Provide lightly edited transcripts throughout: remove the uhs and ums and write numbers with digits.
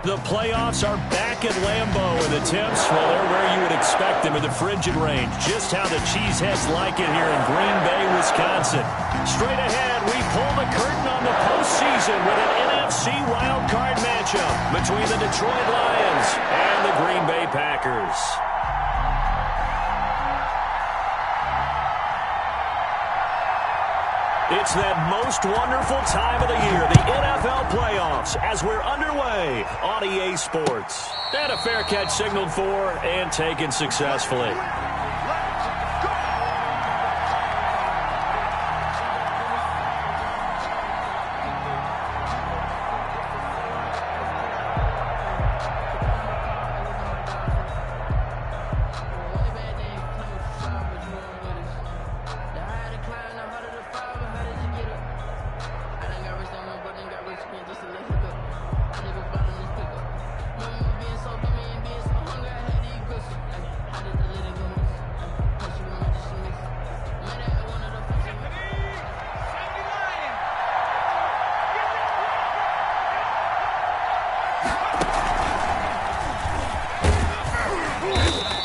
The playoffs are back at Lambeau, and the temps, well, they're where you would expect them in the frigid range. Just how the Cheeseheads like it here in Green Bay, Wisconsin. Straight ahead, we pull the curtain on the postseason with an NFC wildcard matchup between the Detroit Lions and the Green Bay Packers. It's that most wonderful time of the year, the NFL playoffs, as we're underway on EA Sports. And a fair catch signaled for and taken successfully.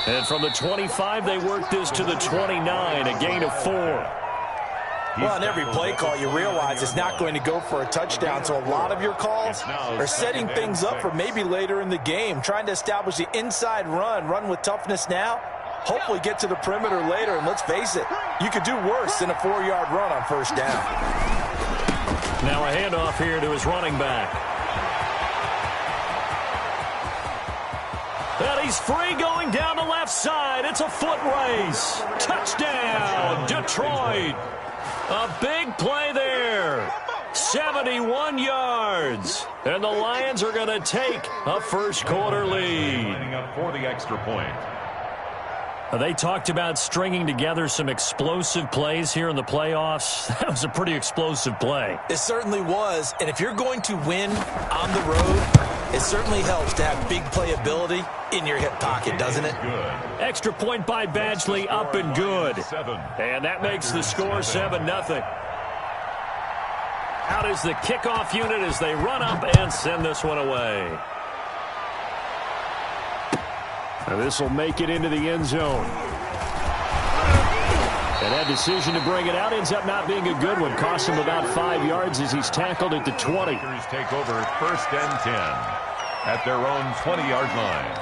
And from the 25, they work this to the 29, a gain of 4. Well, on every play call, you realize it's not going to go for a touchdown, so a lot of your calls are setting things up for maybe later in the game, trying to establish the inside run with toughness now, hopefully get to the perimeter later, and let's face it, you could do worse than a 4-yard run on first down. Now a handoff here to his running back. And he's free going down the left side. It's a foot race. Touchdown, Detroit. A big play there. 71 yards. And the Lions are going to take a first-quarter lead. Lining up for the extra point. They talked about stringing together some explosive plays here in the playoffs. That was a pretty explosive play. It certainly was. And if you're going to win on the road, it certainly helps to have big playability in your hip pocket, doesn't it? Good. Extra point by Badgley, up and good. And that makes the score 7-0. Out is the kickoff unit as they run up and send this one away. Now this will make it into the end zone. And that decision to bring it out ends up not being a good one. Costs him about 5 yards as he's tackled at the 20. Packers take over 1st and 10 at their own 20-yard line.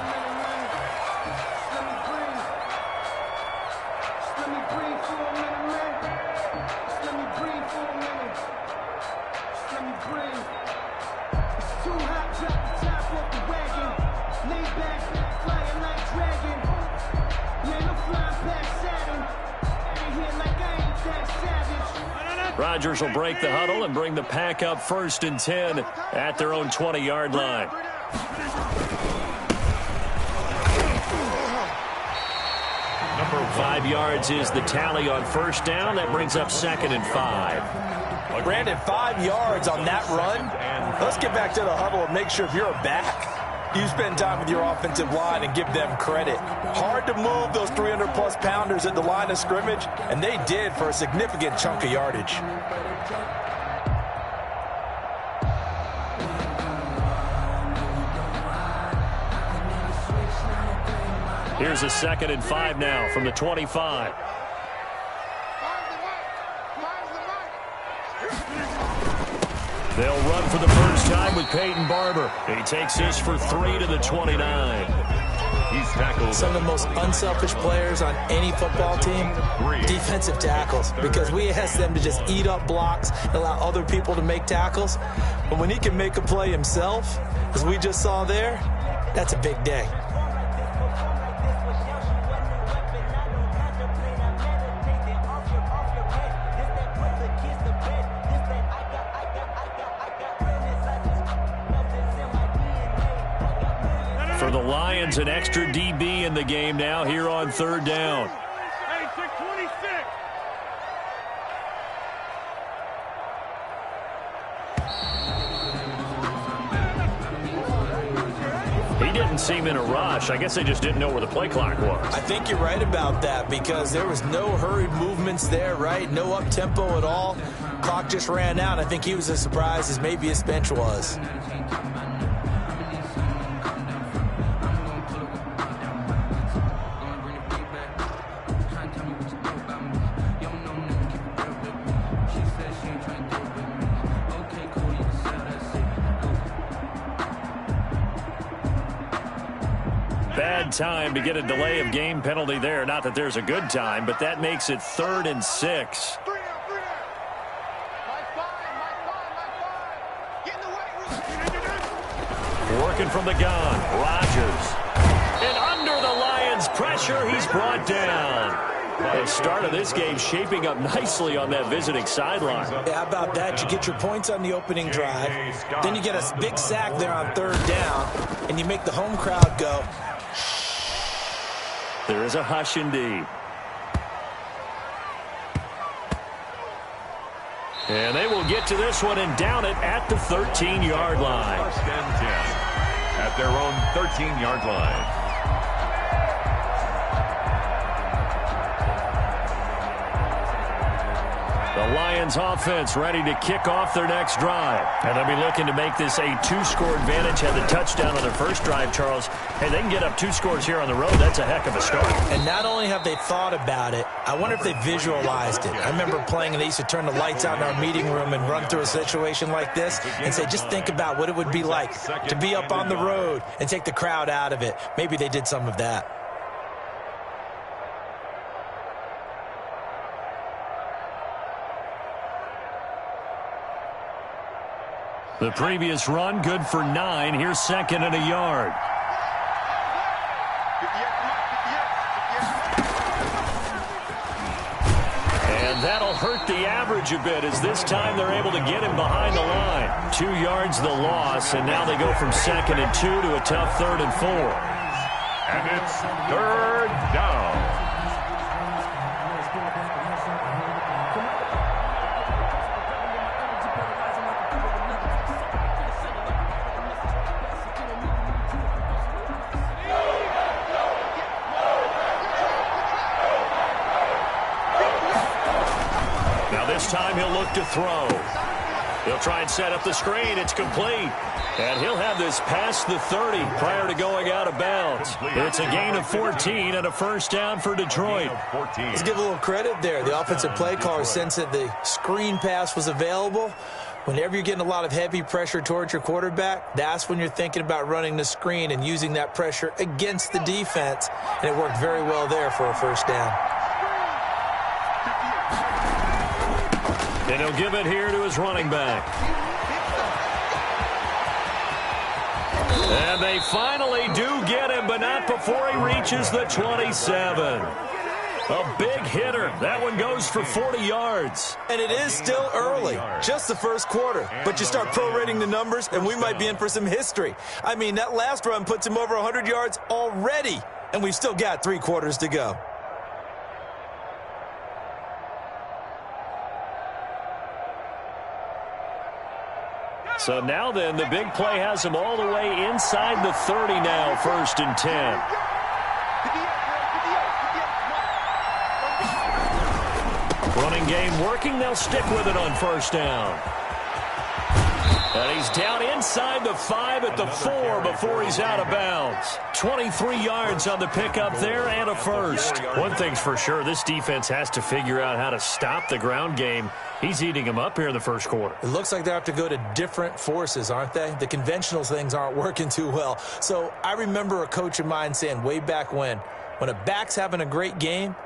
Rodgers will break the huddle and bring the Pack up 1st and 10 at their own 20-yard line. Number 5 yards is the tally on first down. That brings up 2nd and 5. Brandon, 5 yards on that run. Let's get back to the huddle and make sure if you're a back, you spend time with your offensive line and give them credit. Hard to move those 300-plus pounders at the line of scrimmage, and they did for a significant chunk of yardage. Here's a 2nd and 5 now from the 25. They'll run for the first time with Peyton Barber. He takes this for 3 to the 29. He's tackled. Some of the most unselfish players on any football team, defensive tackles, because we ask them to just eat up blocks and allow other people to make tackles. But when he can make a play himself, as we just saw there, that's a big day. For the Lions, an extra DB in the game now here on 3rd down. Hey, 626. He didn't seem in a rush. I guess they just didn't know where the play clock was. I think you're right about that because there was no hurried movements there, right? No up-tempo at all. Clock just ran out. I think he was as surprised as maybe his bench was. bad time to get a delay of game penalty there. Not that there's a good time, but that makes it 3rd and 6. Working from the gun, Rodgers. And under the Lions' pressure, he's brought down. The start of this game shaping up nicely on that visiting sideline. Yeah, how about that? You get your points on the opening drive. Then you get a big sack there on 3rd down, and you make the home crowd go. There is a hush indeed. And they will get to this one and down it at the 13-yard line. 1st and 10 at their own 13-yard line. The Lions offense ready to kick off their next drive. And they'll be looking to make this a 2-score advantage. Had the touchdown on their first drive, Charles. Hey, they can get up 2 scores here on the road. That's a heck of a start. And not only have they thought about it, I wonder if they visualized it. I remember playing and they used to turn the lights out in our meeting room and run through a situation like this and say, just think about what it would be like to be up on the road and take the crowd out of it. Maybe they did some of that. The previous run, good for 9. Here's 2nd and a yard. And that'll hurt the average a bit as this time they're able to get him behind the line. 2 yards the loss, and now they go from 2nd and 2 to a tough 3rd and 4. And it's 3rd down. This time he'll look to throw. He'll try and set up the screen. It's complete. And he'll have this past the 30 prior to going out of bounds. It's a gain of 14 and a 1st down for Detroit. Let's give a little credit there. The offensive play caller sensed that the screen pass was available. Whenever you're getting a lot of heavy pressure towards your quarterback, that's when you're thinking about running the screen and using that pressure against the defense. And it worked very well there for a 1st down. And he'll give it here to his running back. And they finally do get him, but not before he reaches the 27. A big hitter. That one goes for 40 yards. And it is still early, just the 1st quarter. But you start prorating the numbers, and we might be in for some history. I mean, that last run puts him over 100 yards already, and we've still got 3 quarters to go. So now then, the big play has him all the way inside the 30 now, 1st and 10. Running game working. They'll stick with it on 1st down. And he's down inside the 5 at the 4 before he's out of bounds. 23 yards on the pickup there and a 1st. One thing's for sure, this defense has to figure out how to stop the ground game. He's eating them up here in the 1st quarter. It looks like they have to go to different forces, aren't they? The conventional things aren't working too well. So I remember a coach of mine saying way back when a back's having a great game,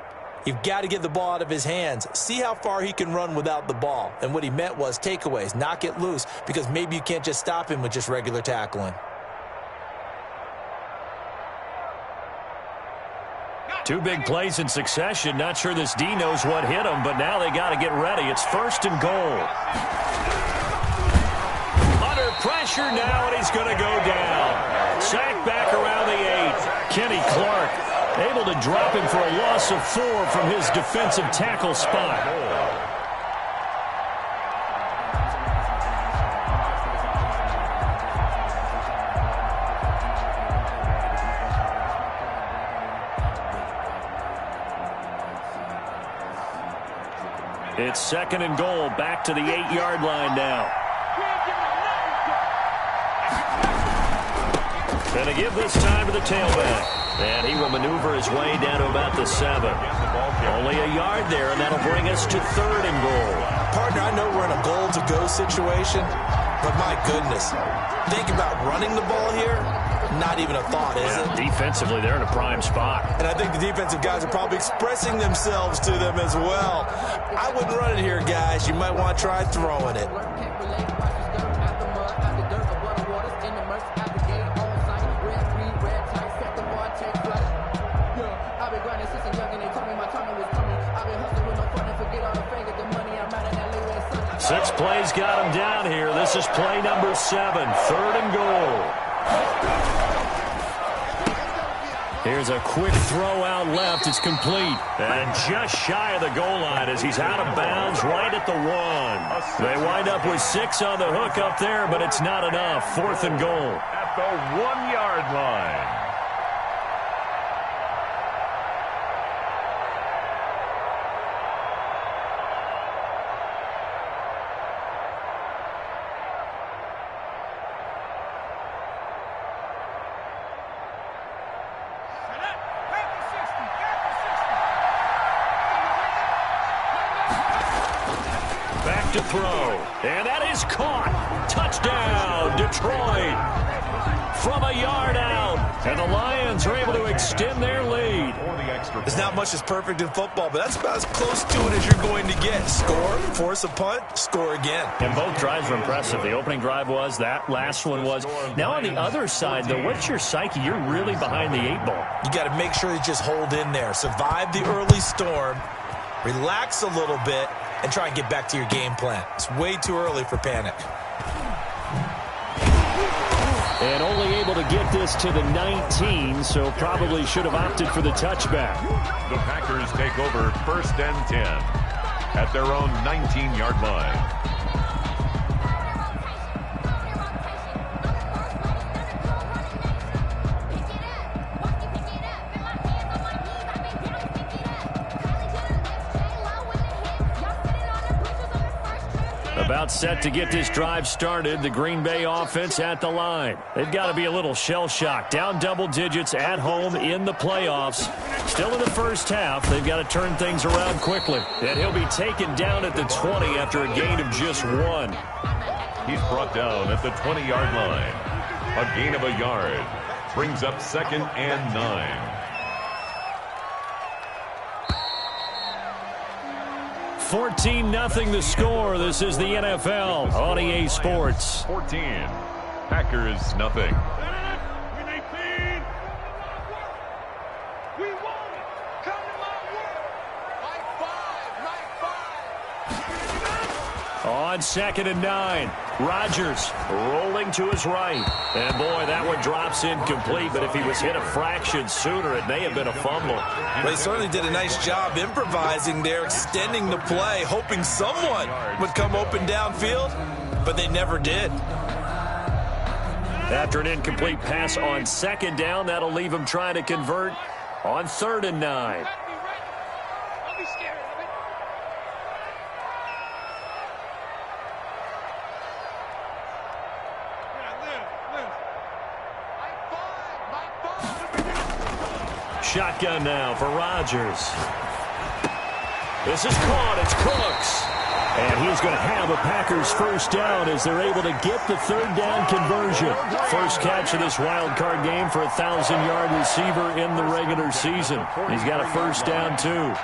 you've got to get the ball out of his hands. See how far he can run without the ball. And what he meant was takeaways, knock it loose, because maybe you can't just stop him with just regular tackling. 2 big plays in succession. Not sure this D knows what hit him, but now they got to get ready. It's 1st and goal. Under pressure now, and he's going to go down. Sacked back around the 8. Kenny Clark able to drop him for a loss of 4 from his defensive tackle spot. It's 2nd and goal, back to the 8-yard line now. Going to give this time to the tailback. And he will maneuver his way down to about the 7. Only a yard there, and that'll bring us to 3rd and goal. Partner, I know we're in a goal-to-go situation, but my goodness, think about running the ball here. not even a thought, is it? Defensively, they're in a prime spot. And I think the defensive guys are probably expressing themselves to them as well. I wouldn't run it here, guys. You might want to try throwing it. Six plays got him down here. This is play number 7, 3rd and goal. Here's a quick throw out left. It's complete. And just shy of the goal line as he's out of bounds right at the 1. They wind up with 6 on the hook up there, but it's not enough. 4th and goal. At the 1-yard line. Back to throw. And that is caught. Touchdown, Detroit. From a yard out. And the Lions are able to extend their lead. There's not much that's perfect in football, but that's about as close to it as you're going to get. Score, force a punt, score again. And both drives were impressive. The opening drive was, that last one was. Now on the other side, though, what's your psyche? You're really behind the 8 ball. You got to make sure you just hold in there. Survive the early storm. Relax a little bit. And try and get back to your game plan. It's way too early for panic. And only able to get this to the 19, so probably should have opted for the touchback. The Packers take over 1st and 10 at their own 19-yard line. About set to get this drive started. The Green Bay offense at the line. They've got to be a little shell-shocked. Down double digits at home in the playoffs. Still in the first half. They've got to turn things around quickly. And he'll be taken down at the 20 after a gain of just 1. He's brought down at the 20-yard line. A gain of a yard. Brings up 2nd and 9. 14-0 the score. This is the NFL on EA Sports. 14. Packers nothing. On 2nd and 9, Rodgers rolling to his right. And boy, that one drops incomplete, but if he was hit a fraction sooner, it may have been a fumble. Well, they certainly did a nice job improvising there, extending the play, hoping someone would come open downfield, but they never did. After an incomplete pass on 2nd down, that'll leave him trying to convert on 3rd and 9. Shotgun now for Rodgers. This is caught. It's Cooks. And he's going to have a Packers first down as they're able to get the 3rd down conversion. First catch of this wild card game for a 1,000-yard receiver in the regular season. He's got a first down, too.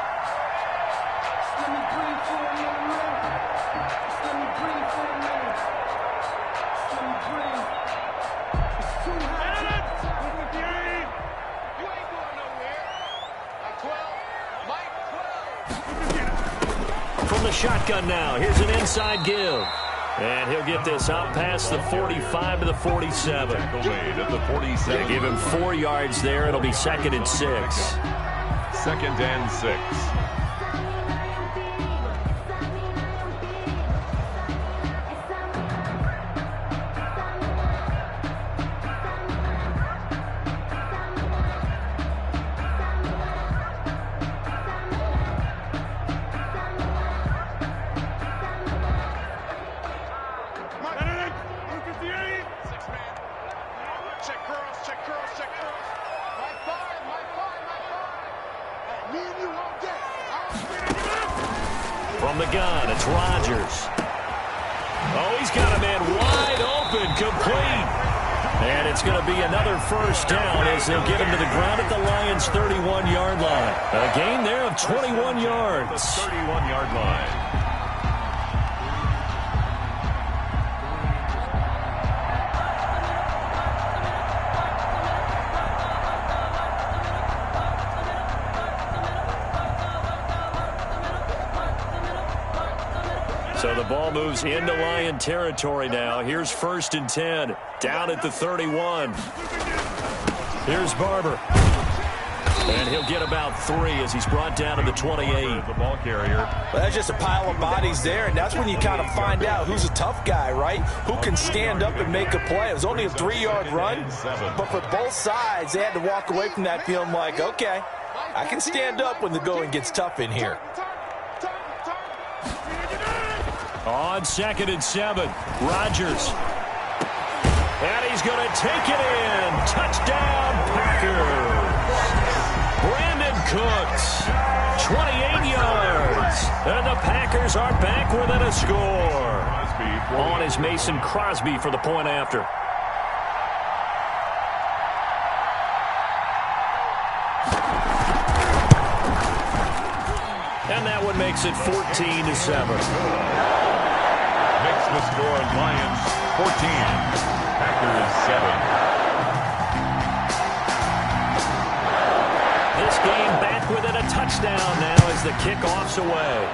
Shotgun now. Here's an inside give. And he'll get this out past the 45 to the 47. They give him 4 yards there. It'll be 2nd and 6. 2nd and 6. From the gun, it's Rodgers. Oh, he's got a man wide open, complete. And it's going to be another first down as they'll get him to the ground at the Lions' 31-yard line. A gain there of 21 yards. The 31-yard line. So the ball moves into Lion territory now. Here's 1st and 10. Down at the 31. Here's Barber. And he'll get about 3 as he's brought down to the 28. The ball carrier. Well, that's just a pile of bodies there, and that's when you kind of find out who's a tough guy, right? Who can stand up and make a play. It was only a 3-yard run, but for both sides, they had to walk away from that feeling like, okay, I can stand up when the going gets tough in here. On 2nd and 7, Rodgers. And he's going to take it in. Touchdown, Packers. Brandon Cooks, 28 yards. And the Packers are back within a score. On is Mason Crosby for the point after. And that one makes it 14-7. Makes the score Lions 14, Packers 7. This game back within a touchdown now as the kickoff's away.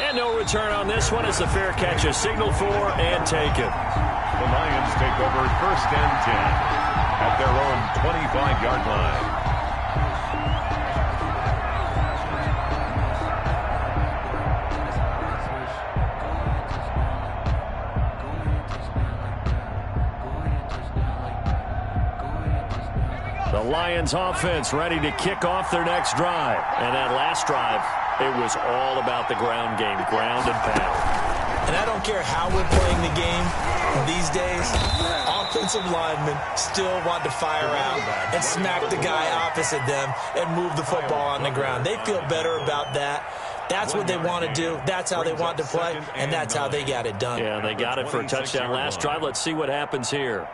And no return on this one as the fair catch is signaled for and taken. The Lions take over 1st and 10 at their own 25-yard line. The Lions offense ready to kick off their next drive. And that last drive, it was all about the ground game, ground and pound. And I don't care how we're playing the game these days, offensive linemen still want to fire out and smack the guy opposite them and move the football on the ground. They feel better about that. That's what they want to do. That's how they want to play, and that's how they got it done. Yeah, they got it for a touchdown last drive. Let's see what happens here.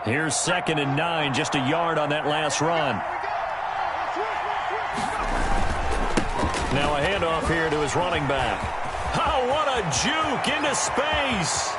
Here's 2nd and 9, just a yard on that last run. Now a handoff here to his running back. Oh, what a juke into space.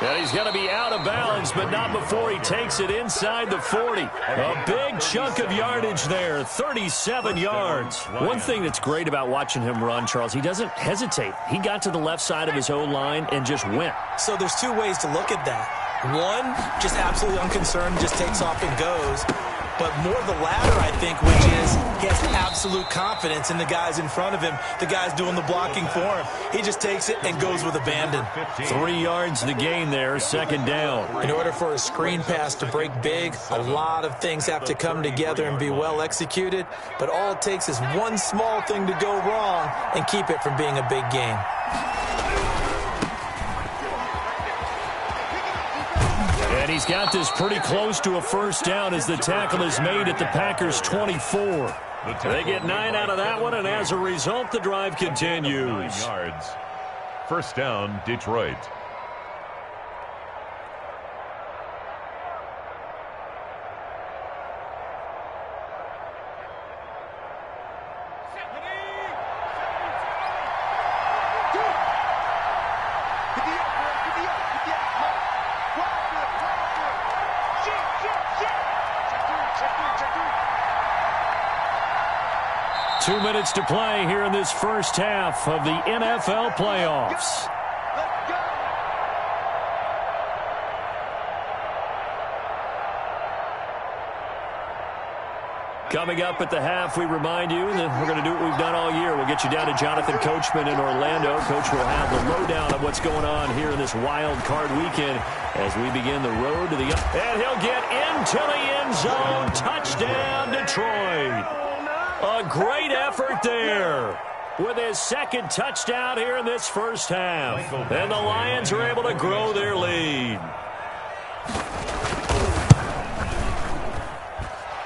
And he's going to be out of bounds, but not before he takes it inside the 40. A big chunk of yardage there, 37 yards. One thing that's great about watching him run, Charles, he doesn't hesitate. He got to the left side of his O-line and just went. So there's 2 ways to look at that. One, just absolutely unconcerned, just takes off and goes. But more the latter, I think, which is he has absolute confidence in the guys in front of him, the guys doing the blocking for him. He just takes it and goes with abandon. 3 yards to gain there, 2nd down. In order for a screen pass to break big, a lot of things have to come together and be well executed. But all it takes is one small thing to go wrong and keep it from being a big game. And he's got this pretty close to a first down as the tackle is made at the Packers' 24. They get 9 out of that one, and as a result, the drive continues. 9 yards. First down, Detroit. Two minutes to play here in this first half of the NFL playoffs. Coming up at the half, we remind you that we're going to do what we've done all year. We'll get you down to Jonathan Coachman in Orlando. Coach will have the lowdown of what's going on here in this wild card weekend as we begin the road to the... And he'll get into the end zone. Touchdown, Detroit. A great effort there with his 2nd touchdown here in this first half. And the Lions are able to grow their lead.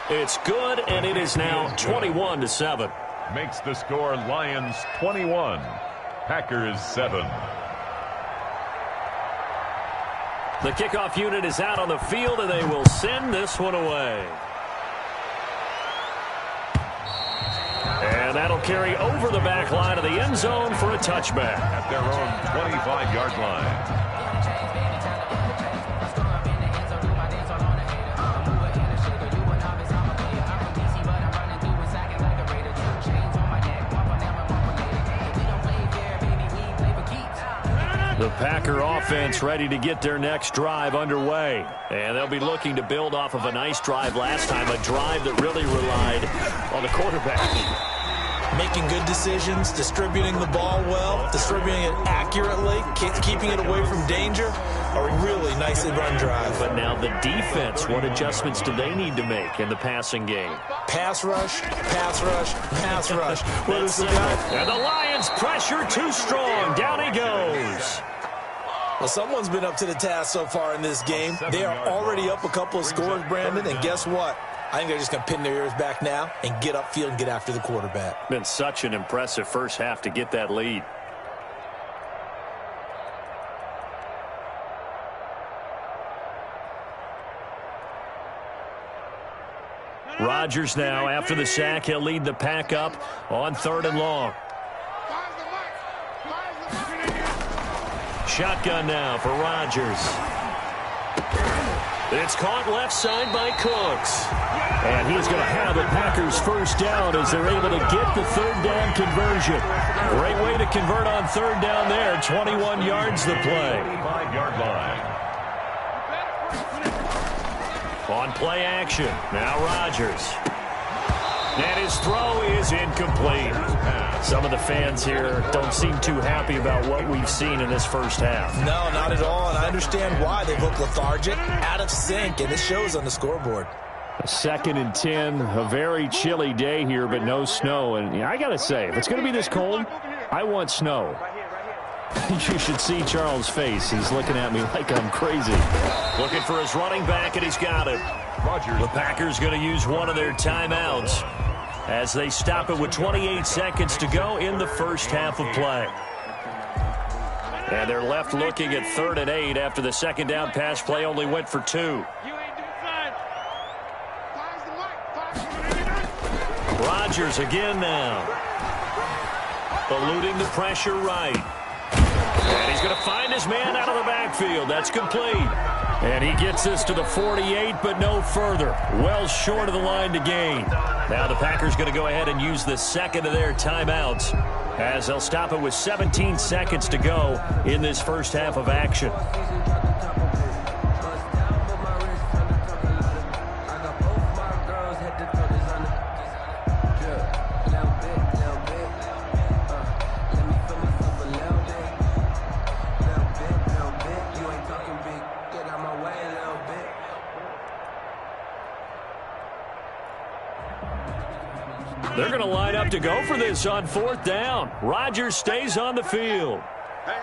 It's good, and it is now 21-7. makes the score Lions 21, Packers 7. The kickoff unit is out on the field, and they will send this one away. And that'll carry over the back line of the end zone for a touchback. At their own 25-yard line. The Packer offense ready to get their next drive underway. And they'll be looking to build off of a nice drive last time, a drive that really relied on the quarterback. Making good decisions, distributing the ball well, distributing it accurately, keeping it away from danger. A really nicely run drive. But now the defense, what adjustments do they need to make in the passing game? Pass rush, pass rush, pass rush. What is the guy? And the Lions pressure too strong. Down he goes. Well, someone's been up to the task so far in this game. They are already up a couple of scores, Brandon, and guess what? I think they're just going to pin their ears back now and get upfield and get after the quarterback. Been such an impressive first half to get that lead. Rodgers now, after the sack, he'll lead the pack up on 3rd and long. Shotgun now for Rodgers. It's caught left side by Cooks. And he's going to have the Packers first down as they're able to get the 3rd down conversion. Great way to convert on 3rd down there. 21 yards the play. 5-yard line. On play action, now Rodgers. And his throw is incomplete. Some of the fans here don't seem too happy about what we've seen in this first half. No, not at all, and I understand why. They've looked lethargic, out of sync, and it shows on the scoreboard. 2nd and 10, a very chilly day here, but no snow. And I got to say, if it's going to be this cold, I want snow. You should see Charles' face. He's looking at me like I'm crazy. Looking for his running back, and he's got it. The Packers going to use one of their timeouts as they stop it with 28 seconds to go in the first half of play. And they're left looking at 3rd and 8 after the 2nd down pass play only went for 2. Rodgers again now. Eluding the pressure right. And he's going to find his man out of the backfield. That's complete. And he gets this to the 48, but no further. Well short of the line to gain. Now the Packers going to go ahead and use the 2nd of their timeouts as they'll stop it with 17 seconds to go in this first half of action. They're going to line up to go for this on 4th down. Rodgers stays on the field. Hey,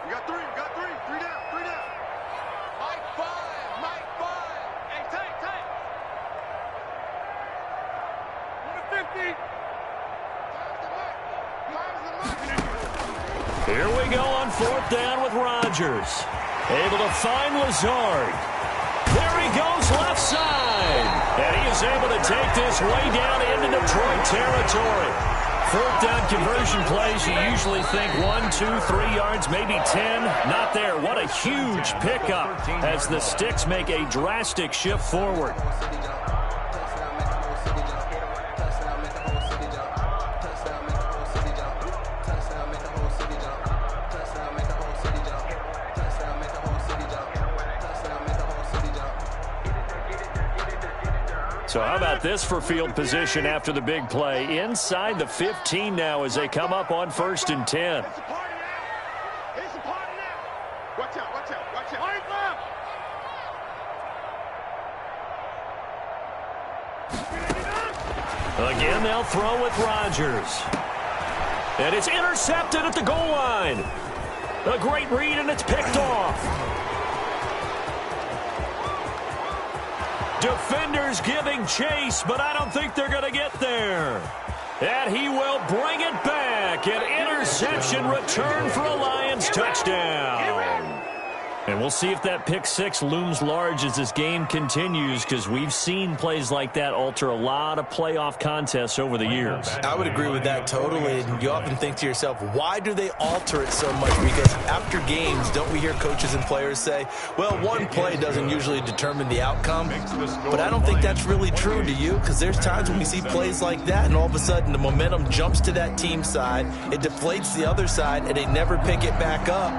you got 3, you got 3. 3 down, 3 down. Mike 5, Mike 5. Hey, Tank. Number 50. Here we go on 4th down with Rodgers. Able to find Lazard. There he goes left side. And he is able to take this way down into Detroit territory. 4th down conversion plays, you usually think 1, 2, 3 yards, maybe 10. Not there. What a huge pickup as the Sticks make a drastic shift forward. So how about this for field position after the big play? Inside the 15 now as they come up on 1st and 10. It's a party now. It's a party now. Watch out. Right left. Again, they'll throw with Rodgers. And it's intercepted at the goal line. A great read, and it's picked off. Defenders giving chase, but I don't think they're going to get there. And he will bring it back. An interception return for a Lions touchdown. And we'll see if that pick six looms large as this game continues, because we've seen plays like that alter a lot of playoff contests over the years. I would agree with that totally. And you often think to yourself, why do they alter it so much? Because after games, don't we hear coaches and players say, well, one play doesn't usually determine the outcome. But I don't think that's really true, do you? Because there's times when we see plays like that, and all of a sudden the momentum jumps to that team side, it deflates the other side, and they never pick it back up.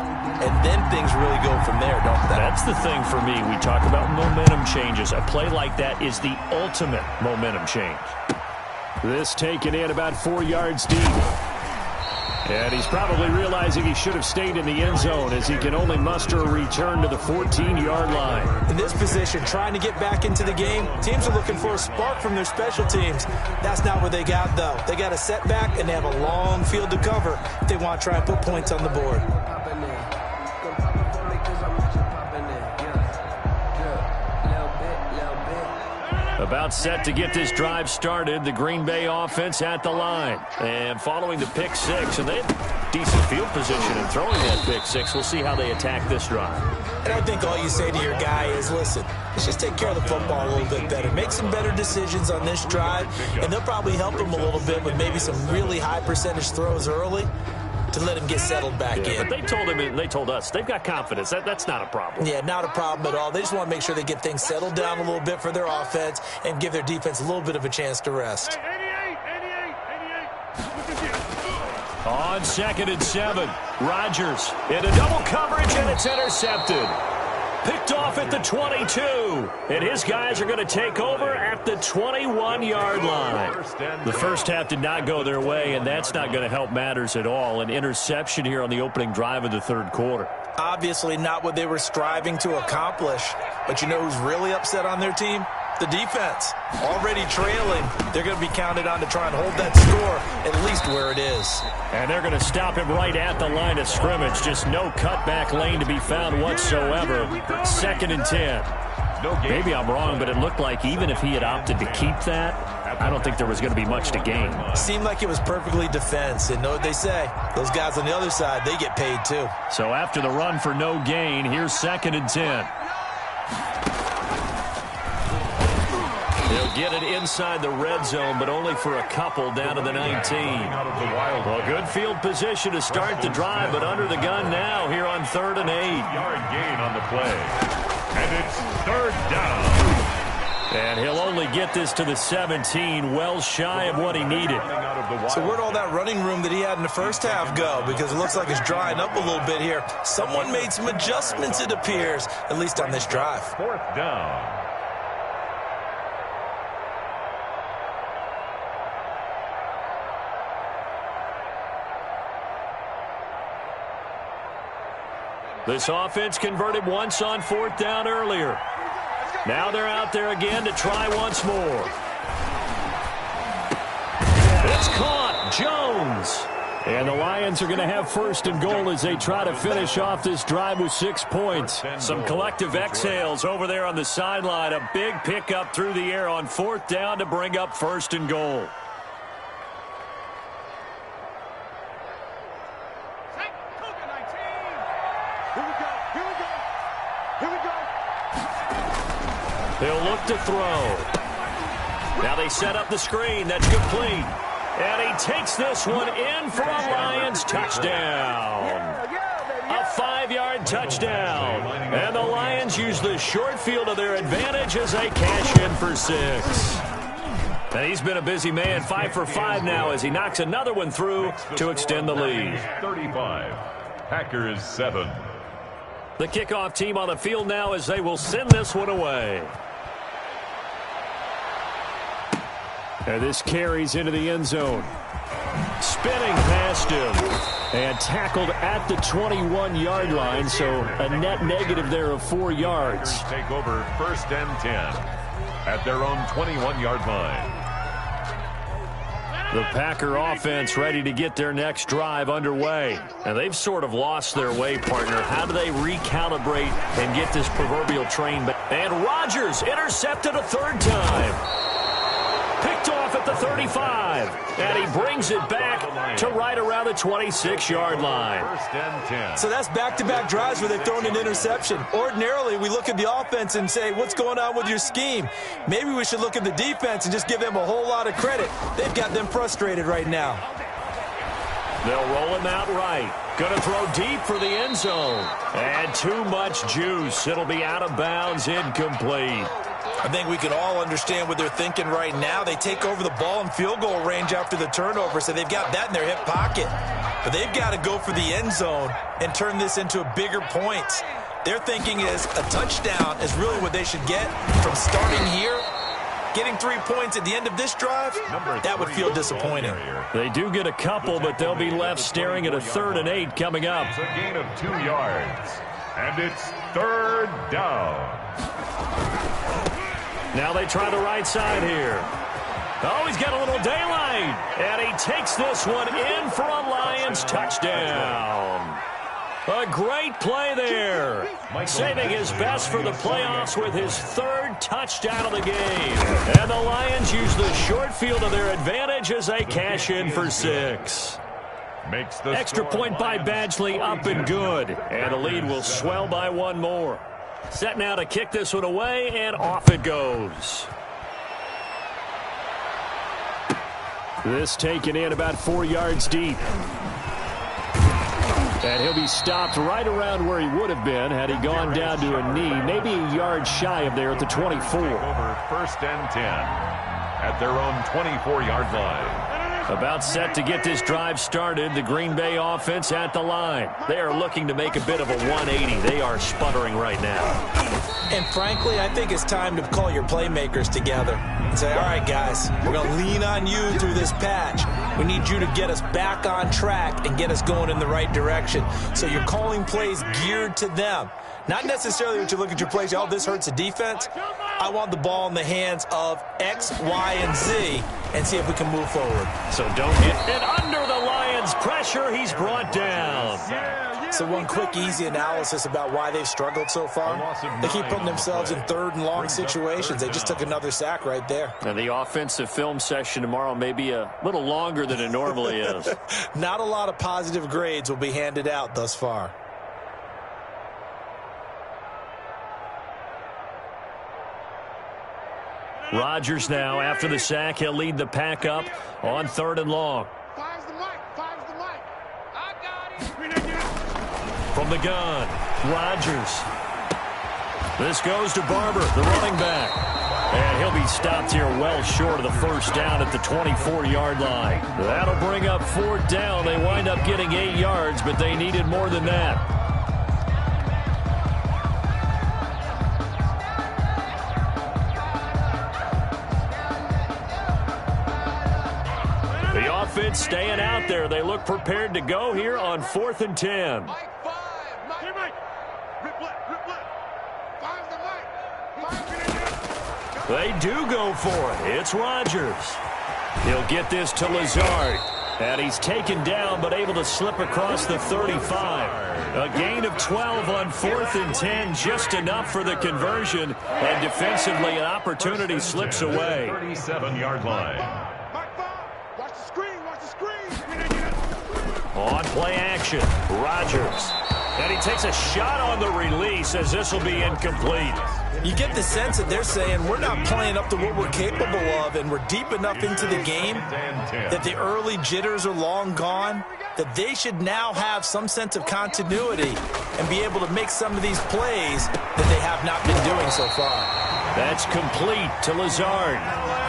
And then things really go from there, don't they? That's the thing for me. We talk about momentum changes. A play like that is the ultimate momentum change. This taken in about 4 yards deep. And he's probably realizing he should have stayed in the end zone, as he can only muster a return to the 14-yard line. In this position, trying to get back into the game, teams are looking for a spark from their special teams. That's not what they got, though. They got a setback, and they have a long field to cover if they want to try and put points on the board. About set to get this drive started, the Green Bay offense at the line. And following the pick six, and they have decent field position in throwing that pick six. We'll see how they attack this drive. And I think all you say to your guy is, listen, let's just take care of the football a little bit better. Make some better decisions on this drive, and they'll probably help him a little bit with maybe some really high percentage throws early to let him get settled back in. But they told us they've got confidence. That's not a problem. Yeah, not a problem at all. They just want to make sure they get things settled down a little bit for their offense and give their defense a little bit of a chance to rest. On 2nd and 7, Rodgers in a double coverage, and it's intercepted. Picked off at the 22, and his guys are going to take over at the 21-yard line. The first half did not go their way, and that's not going to help matters at all. An interception here on the opening drive of the third quarter. Obviously not what they were striving to accomplish, but you know who's really upset on their team? The defense. Already trailing, they're going to be counted on to try and hold that score at least where it is. And they're going to stop him right at the line of scrimmage. Just no cutback lane to be found whatsoever. 2nd and 10. Maybe I'm wrong, but it looked like even if he had opted to keep that, I don't think there was going to be much to gain. Seemed like it was perfectly defense, and know what they say. Those guys on the other side, they get paid too. So after the run for no gain, here's 2nd and 10. They'll get it inside the red zone, but only for a couple down to the 19. Well, good field position to start the drive, but under the gun now here on 3rd and 8. Yard gain on the play. And it's 3rd down. And he'll only get this to the 17, well shy of what he needed. So where'd all that running room that he had in the first half go? Because it looks like it's drying up a little bit here. Someone made some adjustments, it appears, at least on this drive. 4th down. This offense converted once on 4th down earlier. Now they're out there again to try once more. It's caught. Jones. And the Lions are going to have 1st and goal as they try to finish off this drive with 6 points. Some collective exhales over there on the sideline. A big pickup through the air on 4th down to bring up 1st and goal. He'll look to throw. Now they set up the screen. That's complete. And he takes this one in for a Lions touchdown. A 5-yard touchdown. And the Lions use the short field to their advantage as they cash in for 6. And he's been a busy man, 5 for 5 now as he knocks another one through to extend the lead. 35. Packers 7. The kickoff team on the field now as they will send this one away. And this carries into the end zone. Spinning past him. And tackled at the 21-yard line, so a net negative there of 4 yards. Take over 1st and 10 at their own 21-yard line. The Packer offense ready to get their next drive underway. And they've sort of lost their way, partner. How do they recalibrate and get this proverbial train back? And Rodgers intercepted a 3rd time. Picked picked off at the 35. And he brings it back to right around the 26-yard line. First and 10. So that's back-to-back drives where they've thrown an interception. Ordinarily, we look at the offense and say, what's going on with your scheme? Maybe we should look at the defense and just give them a whole lot of credit. They've got them frustrated right now. They'll roll him out right. Going to throw deep for the end zone. And too much juice. It'll be out of bounds, incomplete. I think we can all understand what they're thinking right now. They take over the ball in field goal range after the turnover, so they've got that in their hip pocket. But they've got to go for the end zone and turn this into bigger points. Their thinking is a touchdown is really what they should get from starting here. Getting 3 points at the end of this drive, that would feel disappointing. They do get a couple, but they'll be left staring at a 3rd and 8 coming up. It's a gain of 2 yards. And it's 3rd down. Now they try the right side here. Oh, he's got a little daylight. And he takes this one in for a Lions touchdown. A great play there. Saving his best for the playoffs with his 3rd touchdown of the game. And the Lions use the short field to their advantage as they cash in for 6. Makes the Extra point by Badgley up and good. And the lead will swell by 1 more. Set now to kick this one away, and off it goes. This taken in about 4 yards deep. And he'll be stopped right around where he would have been had he gone down to a knee, maybe a yard shy of there at the 24. Over 1st and 10 at their own 24-yard line. About set to get this drive started, the Green Bay offense at the line. They are looking to make a bit of a 180. They are sputtering right now. And frankly, I think it's time to call your playmakers together and say, all right, guys, we're going to lean on you through this patch. We need you to get us back on track and get us going in the right direction. So you're calling plays geared to them. Not necessarily what you look at your plays, oh, this hurts the defense. I want the ball in the hands of X, Y, and Z and see if we can move forward. So don't hit it under the Lions' pressure. He's brought down. So one quick, easy analysis about why they've struggled so far. They keep putting themselves in 3rd and long situations. They just took another sack right there. And the offensive film session tomorrow may be a little longer than it normally is. Not a lot of positive grades will be handed out thus far. Rodgers now, after the sack, he'll lead the pack up on 3rd and long. Five's the mic. Five's the mic. I got it. From the gun, Rodgers. This goes to Barber, the running back. And he'll be stopped here well short of the 1st down at the 24-yard line. That'll bring up 4th down. They wind up getting 8 yards, but they needed more than that. Offense staying out there. They look prepared to go here on 4th and 10. Mike 5. Mike. Rip left. Rip left. Five's the mic. They do go for it. It's Rodgers. He'll get this to Lazard. And he's taken down but able to slip across the 35. A gain of 12 on 4th and 10, just enough for the conversion. And defensively, an opportunity slips away. 37-yard line. On play action, Rodgers. And he takes a shot on the release as this will be incomplete. You get the sense that they're saying we're not playing up to what we're capable of, and we're deep enough into the game that the early jitters are long gone, that they should now have some sense of continuity and be able to make some of these plays that they have not been doing so far. That's complete to Lazard.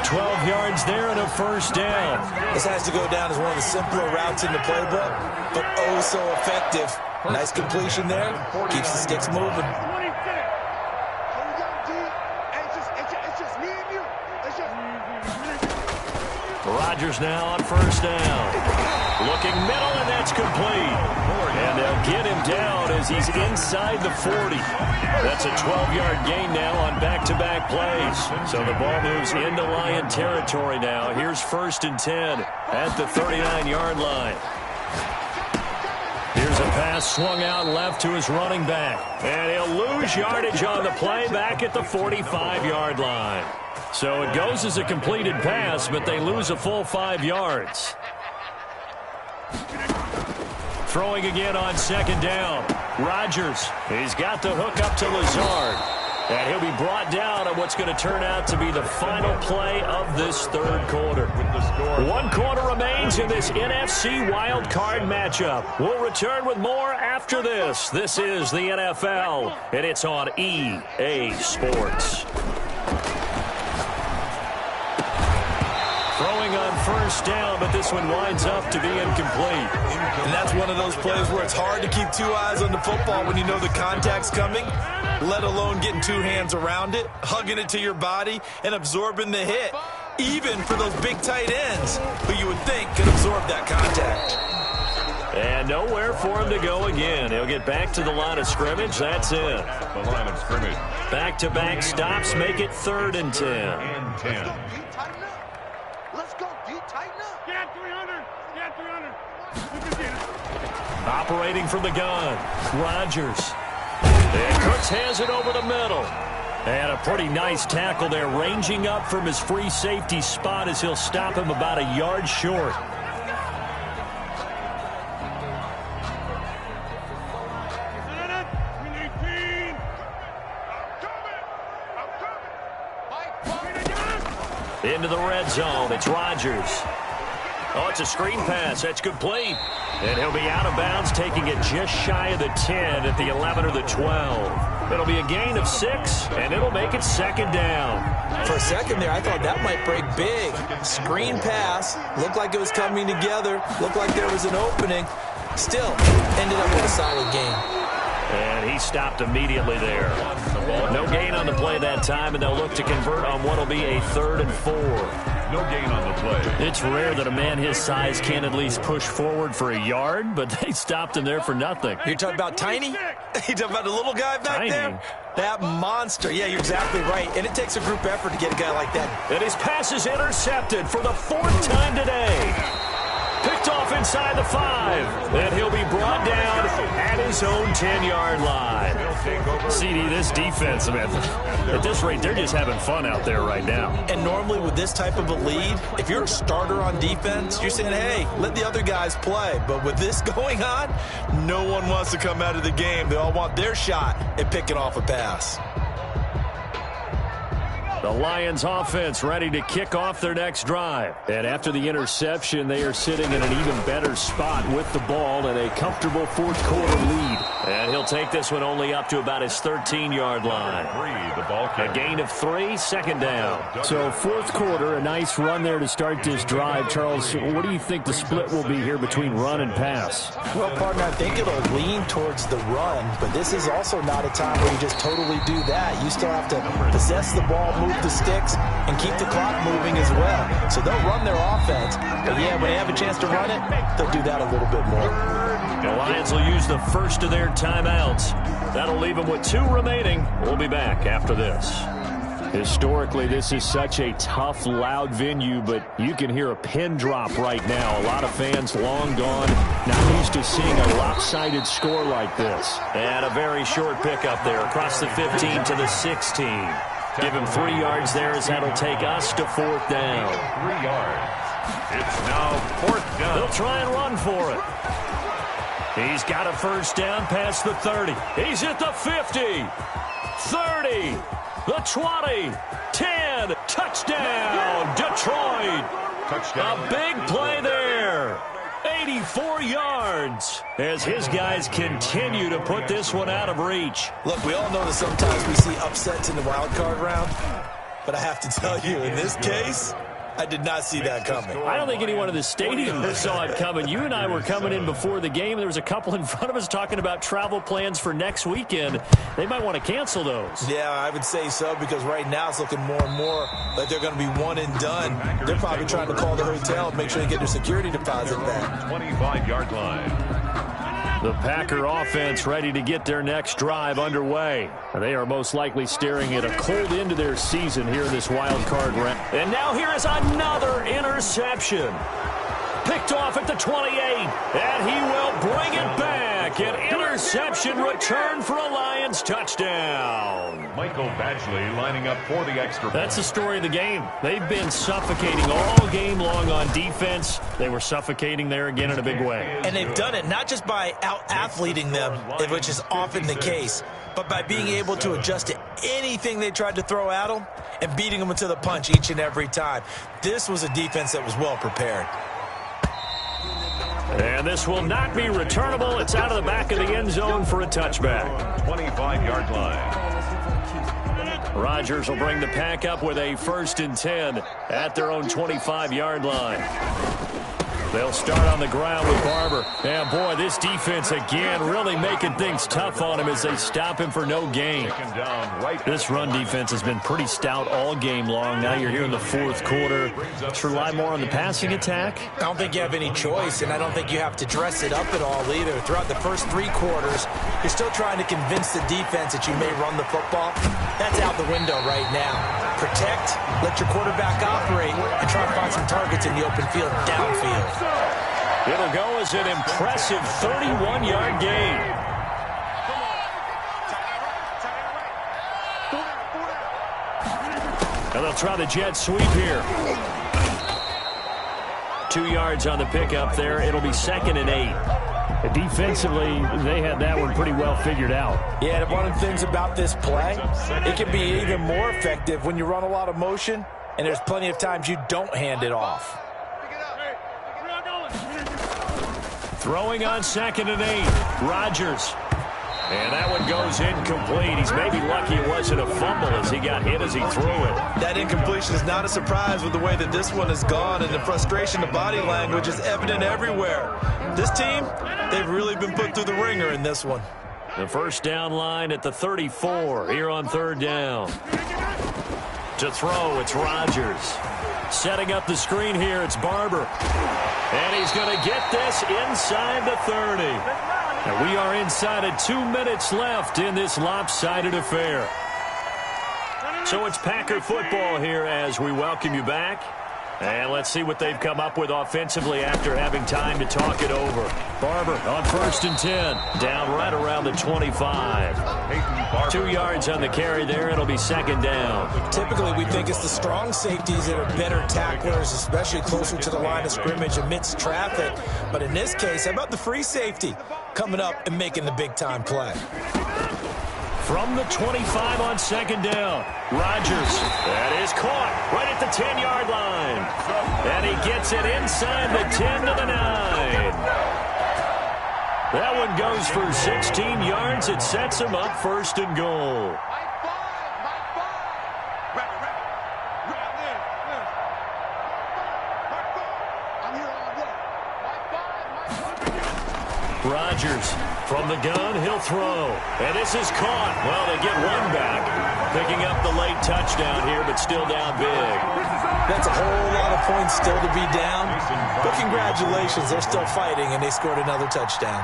12 yards there and a 1st down. This has to go down as one of the simpler routes in the playbook, but oh so effective. Nice completion there. Keeps the sticks moving. Rodgers now on 1st down. Looking middle, and that's complete. And they'll get him down as he's inside the 40. That's a 12-yard gain now on back-to-back plays. So the ball moves into Lion territory now. Here's 1st and 10 at the 39-yard line. Here's a pass swung out left to his running back. And he'll lose yardage on the play back at the 45-yard line. So it goes as a completed pass, but they lose a full 5 yards. Throwing again on second down. Rodgers, he's got the hook up to Lazard. And he'll be brought down on what's going to turn out to be the final play of this third quarter. 1 quarter remains in this NFC wild card matchup. We'll return with more after this. This is the NFL, and it's on EA Sports. Throwing on first down, but this one winds up to be incomplete. And that's one of those plays where it's hard to keep 2 eyes on the football when you know the contact's coming, let alone getting 2 hands around it, hugging it to your body, and absorbing the hit, even for those big tight ends who you would think could absorb that contact. And nowhere for him to go again. He'll get back to the line of scrimmage. That's it. The line of scrimmage. Back-to-back stops make it 3rd and 10. And 10. Let's go, D. Tighten up. Get 300. Get 300. Operating from the gun, Rodgers. And Cooks has it over the middle. And a pretty nice tackle there, ranging up from his free safety spot as he'll stop him about a yard short. Into the red zone, it's Rodgers. Oh, it's a screen pass. That's complete. And he'll be out of bounds, taking it just shy of the 10 at the 11 or the 12. It'll be a gain of 6, and it'll make it 2nd down. For a second there, I thought that might break big. Screen pass. Looked like it was coming together. Looked like there was an opening. Still, ended up with a solid gain. And he stopped immediately there. No gain on the play that time, and they'll look to convert on what will be a 3rd and 4. No gain on the play. It's rare that a man his size can't at least push forward for a yard, but they stopped him there for nothing. You're talking about Tiny? You're talking about the little guy back there? That monster. Yeah, you're exactly right. And it takes a group effort to get a guy like that. And his pass is intercepted for the 4th time today. Picked off inside the 5. And he'll be brought down at his own 10-yard line. CD, this defense, man, at this rate, they're just having fun out there right now. And normally with this type of a lead, if you're a starter on defense, you're saying, hey, let the other guys play. But with this going on, no one wants to come out of the game. They all want their shot at picking off a pass. The Lions offense ready to kick off their next drive. And after the interception, they are sitting in an even better spot with the ball and a comfortable 4th quarter lead. And he'll take this one only up to about his 13-yard line. A gain of 3, 2nd down. So 4th quarter, a nice run there to start this drive. Charles, what do you think the split will be here between run and pass? Well, partner, I think it'll lean towards the run, but this is also not a time where you just totally do that. You still have to possess the ball, move the sticks, and keep the clock moving as well. So they'll run their offense, but yeah, when they have a chance to run it, they'll do that a little bit more. The Lions will use the first of their timeouts. That'll leave them with 2 remaining. We'll be back after this. Historically, this is such a tough, loud venue, but you can hear a pin drop right now. A lot of fans long gone, not used to seeing a lopsided score like this. And a very short pickup there across the 15 to the 16. Give him 3 yards there as that'll take us to 4th down. 3 yards. It's now 4th down. They'll try and run for it. He's got a first down past the 30. He's at the 50. 30. The 20. 10. Touchdown, Detroit. Touchdown. A big play there. 84 yards as his guys continue to put this one out of reach. Look, we all know that sometimes we see upsets in the wild card round, but I have to tell you, in this case, I did not see that coming. I don't think anyone in the stadium saw it coming. You and I were coming in before the game. There was a couple in front of us talking about travel plans for next weekend. They might want to cancel those. Yeah, I would say so, because right now it's looking more and more like they're going to be one and done. They're probably trying to call the hotel and make sure they get their security deposit back. 25-yard line. The Packer offense ready to get their next drive underway. They are most likely staring at a cold end to their season here in this wild card round. And now here is another interception. Picked off at the 28, and he will bring it back second. Interception, return for a Lions touchdown. Michael Badgley lining up for the extra point. That's the story of the game. They've been suffocating all game long on defense. They were suffocating there again in a big way. And they've done it not just by out-athleting them, which is often the case, but by being able to adjust to anything they tried to throw at them and beating them to the punch each and every time. This was a defense that was well prepared. And this will not be returnable. It's out of the back of the end zone for a touchback. 25-yard line. Rodgers will bring the pack up with a 1st and 10 at their own 25-yard line. They'll start on the ground with Barber. And, boy, this defense, again, really making things tough on him as they stop him for no gain. This run defense has been pretty stout all game long. Now you're here in the 4th quarter. Let's rely more on the passing attack. I don't think you have any choice, and I don't think you have to dress it up at all either. Throughout the first 3 quarters, you're still trying to convince the defense that you may run the football. That's out the window right now. Protect, let your quarterback operate, and try to find some targets in the open field downfield. It'll go as an impressive 31-yard gain. And they'll try the jet sweep here. 2 yards on the pickup there. It'll be 2nd and 8. Defensively, they had that one pretty well figured out. Yeah, and one of the things about this play, it can be even more effective when you run a lot of motion, and there's plenty of times you don't hand it off. Throwing on 2nd and 8. Rodgers. And that one goes incomplete. He's maybe lucky it wasn't a fumble as he got hit as he threw it. That incompletion is not a surprise with the way that this one has gone, and the frustration, the body language is evident everywhere. This team, they've really been put through the ringer in this one. The first down line at the 34 here on 3rd down. To throw, it's Rodgers. Setting up the screen here, it's Barber. And he's going to get this inside the 30. And we are inside of 2 minutes left in this lopsided affair. So it's Packer football here as we welcome you back. And let's see what they've come up with offensively after having time to talk it over. Barber on 1st and 10. Down right around the 25. 2 yards on the carry there. It'll be 2nd down. Typically, we think it's the strong safeties that are better tacklers, especially closer to the line of scrimmage amidst traffic. But in this case, how about the free safety coming up and making the big-time play? From the 25 on 2nd down. Rodgers. That is caught right at the 10-yard line. And he gets it inside the 10 to the 9. That one goes for 16 yards. It sets him up 1st and goal. Rodgers from the gun, he'll throw. And this is caught. Well, they get one back. Picking up the late touchdown here, but still down big. That's a whole lot of points still to be down. But congratulations, they're still fighting, and they scored another touchdown.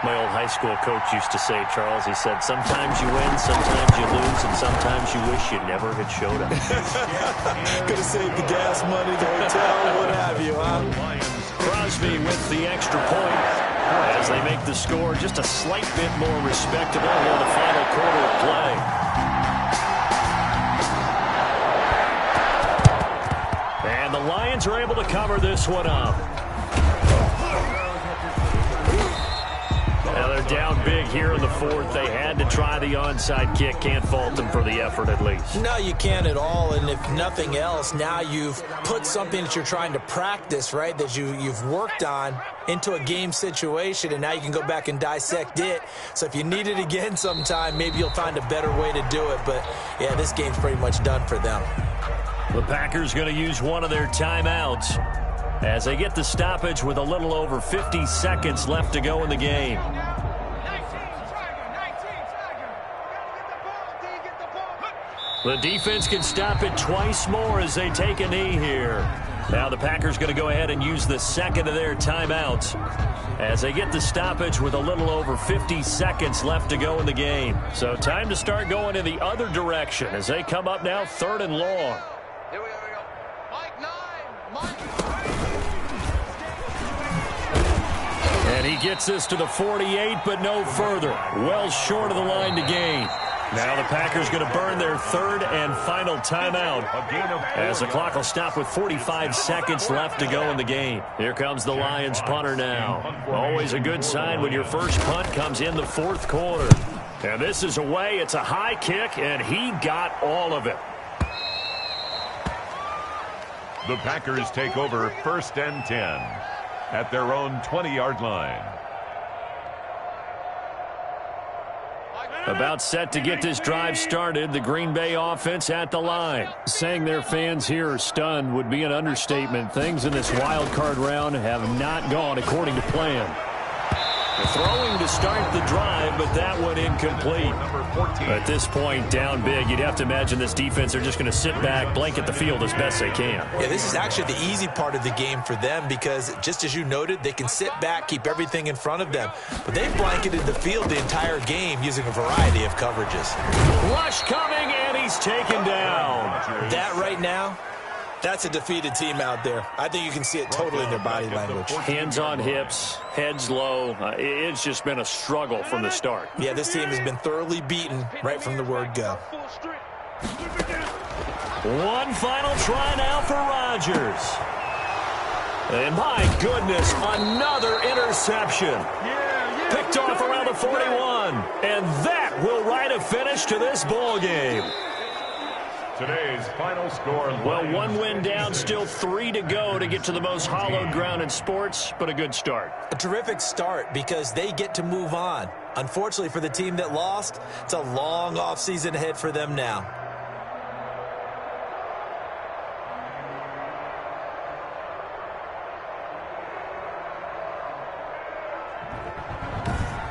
My old high school coach used to say, Charles, he said, sometimes you win, sometimes you lose, and sometimes you wish you never had showed up. Could have saved the gas money, the hotel, what have you, huh? Crosby with the extra point as they make the score just a slight bit more respectable here in the final quarter of play. And the Lions are able to cover this one up. Now they're down big here in the 4th. They had to try the onside kick. Can't fault them for the effort at least. No, you can't at all. And if nothing else, now you've put something that you're trying to practice, right, that you've worked on into a game situation, and now you can go back and dissect it. So if you need it again sometime, maybe you'll find a better way to do it. But, yeah, this game's pretty much done for them. The Packers going to use one of their timeouts as they get the stoppage with a little over 50 seconds left to go in the game. The defense can stop it twice more as they take a knee here. Now the Packers going to go ahead and use the 2nd of their timeouts as they get the stoppage with a little over 50 seconds left to go in the game. So time to start going in the other direction as they come up now 3rd and long. Here we go. Mike 9. Mike. And And he gets this to the 48, but no further. Well short of the line to gain. Now the Packers going to burn their third and final timeout as the clock will stop with 45 seconds left to go in the game. Here comes the Lions punter now. Always a good sign when your first punt comes in the fourth quarter. And this is away. It's a high kick, and he got all of it. The Packers take over 1st and 10 at their own 20-yard line. About set to get this drive started, the Green Bay offense at the line. Saying their fans here are stunned would be an understatement. Things in this wild card round have not gone according to plan. Throwing to start the drive, but that one incomplete. At this point, down big, you'd have to imagine this defense are just going to sit back, blanket the field as best they can. Yeah, this is actually the easy part of the game for them because, just as you noted, they can sit back, keep everything in front of them. But they've blanketed the field the entire game using a variety of coverages. Rush coming, and he's taken down. That right now, that's a defeated team out there. I think you can see it totally in their body language. Hands on hips, heads low. It's just been a struggle from the start. Yeah, this team has been thoroughly beaten right from the word go. One final try now for Rodgers. And my goodness, another interception. Picked off around the 41. And that will write a finish to this ball game. Today's final score. Well, one win down, still 3 to go to get to the most hallowed ground in sports, but a good start. A terrific start because they get to move on. Unfortunately for the team that lost, it's a long offseason ahead for them now.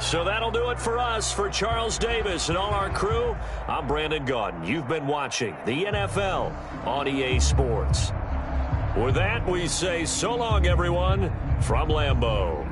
So that'll do it for us. For Charles Davis and all our crew, I'm Brandon Gaudin. You've been watching the NFL on EA Sports. With that, we say so long, everyone, from Lambeau.